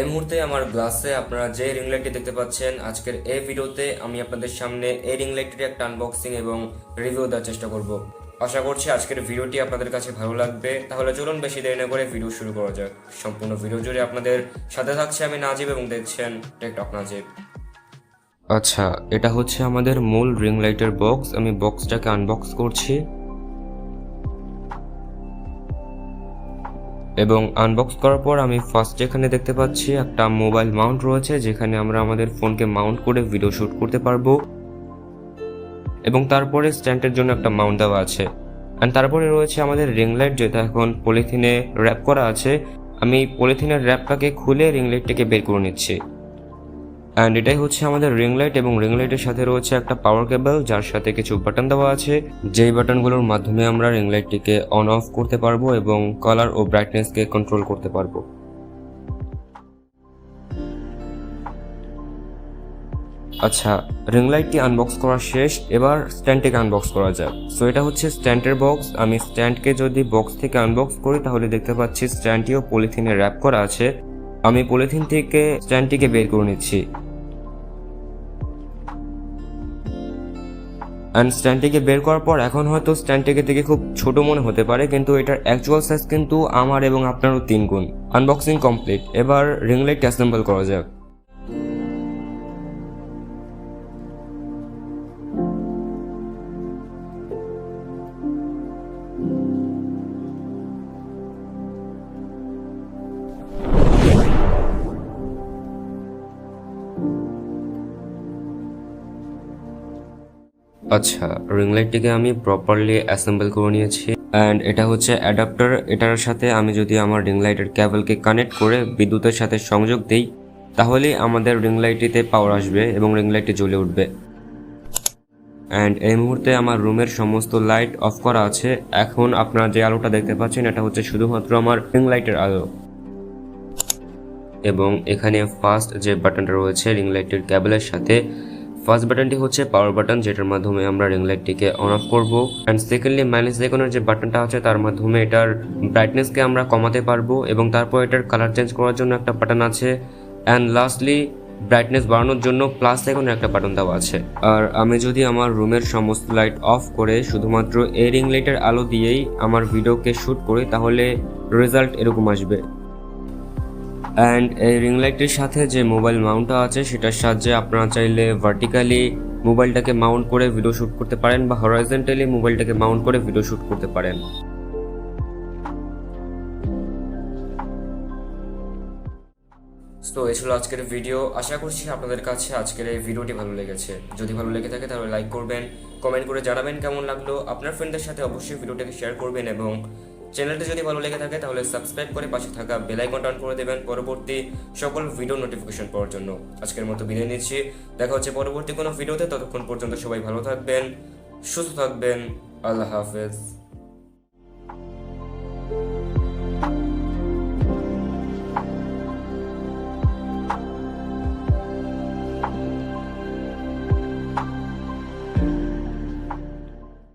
এই মুহূর্তে আমার গ্লাসে আপনারা যে রিং লাইটটি দেখতে পাচ্ছেন, আজকের এই ভিডিওতে আমি আপনাদের সামনে এই রিং লাইটটির একটা আনবক্সিং এবং রিভিউ দেওয়ার চেষ্টা করব। আশা করছি আজকের ভিডিওটি আপনাদের কাছে ভালো লাগবে। তাহলে চলুন বেশি দেরি না করে ভিডিও শুরু করা যাক। সম্পূর্ণ ভিডিও জুড়ে আপনাদের সাথে থাকছে আমি নাজিব এবং দেখছেন টেকটক নাজিব। আচ্ছা, এটা হচ্ছে আমাদের মূল রিং লাইটের বক্স। আমি বক্সটাকে আনবক্স করছি এবং আনবক্স করার পর আমি ফার্স্ট যেখানে দেখতে পাচ্ছি একটা মোবাইল মাউন্ট রয়েছে, যেখানে আমরা আমাদের ফোনকে মাউন্ট করে ভিডিও শুট করতে পারবো। এবং তারপরে স্ট্যান্ডের জন্য একটা মাউন্ট দেওয়া আছে। অ্যান্ড তারপরে রয়েছে আমাদের রিং লাইট, যেটা এখন পলিথিনে র্যাপ করা আছে। আমি পলিথিনের র্যাপটাকে খুলে রিং লাইটটাকে বের করে নিচ্ছি। অ্যান্ড এটাই হচ্ছে আমাদের রিং লাইট, এবং রিং লাইটের সাথে রয়েছে একটা পাওয়ার কেবল, যার সাথে কিছু বাটন দেওয়া আছে, যেই বাটনগুলোর মাধ্যমে আমরা রিং লাইটটিকে অন অফ করতে পারবো এবং কালার ও ব্রাইটনেসকে কন্ট্রোল করতে পারবো। আচ্ছা, রিং লাইটটি আনবক্স করা শেষ, এবার স্ট্যান্ডটিকে আনবক্স করা যাক। সো এটা হচ্ছে স্ট্যান্ডের বক্স। আমি স্ট্যান্ডকে যদি বক্স থেকে আনবক্স করি তাহলে দেখতে পাচ্ছি স্ট্যান্ডটিও পলিথিনে র্যাপ করা আছে। আমি পলিথিন থেকে স্ট্যান্ডটিকে বের করে নিচ্ছি। অ্যান্ড স্ট্যান্ডটিকে বের করার পর এখন হয়তো স্ট্যান্ডটিকে দেখে খুব ছোট মনে হতে পারে, কিন্তু এটার অ্যাকচুয়াল সাইজ কিন্তু আমার এবং আপনারও 3 গুণ। আনবক্সিং কমপ্লিট, এবার রিং লাইট অ্যাসেম্বল করা যাক। আচ্ছা, রিং লাইটটিকে আমি প্রপারলি অ্যাসেম্বল করে নিয়েছি। অ্যান্ড এটা হচ্ছে অ্যাডাপ্টার। এটার সাথে আমি যদি আমার রিং লাইটের কেবলকে কানেক্ট করে বিদ্যুতের সাথে সংযোগ দিই, তাহলে আমাদের রিং লাইটটিতে পাওয়ার আসবে এবং রিং লাইটটি জ্বলে উঠবে। অ্যান্ড এই মুহূর্তে আমার রুমের সমস্ত লাইট অফ করা আছে। এখন আপনারা যে আলোটা দেখতে পাচ্ছেন, এটা হচ্ছে শুধুমাত্র আমার রিং লাইটের আলো। এবং এখানে ফার্স্ট যে বাটনটা রয়েছে রিং লাইটের কেবলের সাথে, ফার্স্ট বাটনটি হচ্ছে পাওয়ার বাটন, যেটার মাধ্যমে আমরা রিং লাইটটিকে অন অফ করবো। অ্যান্ড সেকেন্ডলি মাইনাস আইকনের যে বাটনটা আছে, তার মাধ্যমে এটার ব্রাইটনেসকে আমরা কমাতে পারবো। এবং তারপর এটার কালার চেঞ্জ করার জন্য একটা বাটন আছে। অ্যান্ড লাস্টলি ব্রাইটনেস বাড়ানোর জন্য প্লাস আইকনের একটা বাটন দেওয়া আছে। আর আমি যদি আমার রুমের সমস্ত লাইট অফ করে শুধুমাত্র এই রিং লাইটের আলো দিয়েই আমার ভিডিওকে শ্যুট করি, তাহলে রেজাল্ট এরকম আসবে। অ্যান্ড এই রিং লাইটের সাথে যে মোবাইল মাউন্টটা আছে, সেটার সাহায্যে আপনারা চাইলে ভার্টিক্যালি মোবাইলটাকে মাউন্ট করে ভিডিও শ্যুট করতে পারেন, বা হরাইজন্টালি মোবাইলটাকে মাউন্ট করে ভিডিও শ্যুট করতে পারেন। তো এই ছিল আজকের ভিডিও। আশা করছি আপনাদের কাছে আজকের এই ভিডিওটি ভালো লেগেছে। যদি ভালো লেগে থাকে তাহলে লাইক করবেন, কমেন্ট করে জানাবেন কেমন লাগলো। আপনার ফ্রেন্ডদের সাথে অবশ্যই ভিডিওটাকে শেয়ার করবেন, এবং চ্যানেলটি যদি ভালো লেগে থাকে তাহলে সাবস্ক্রাইব করে পাশে থাকা বেল আইকনটা অন করে দেবেন পরবর্তী সকল ভিডিও নোটিফিকেশন পাওয়ার জন্য। আজকের মতো বিদায় নিচ্ছি, দেখা হচ্ছে পরবর্তী কোনো ভিডিওতে। ততক্ষণ পর্যন্ত সবাই ভালো থাকবেন, সুস্থ থাকবেন। আল্লাহ হাফেজ।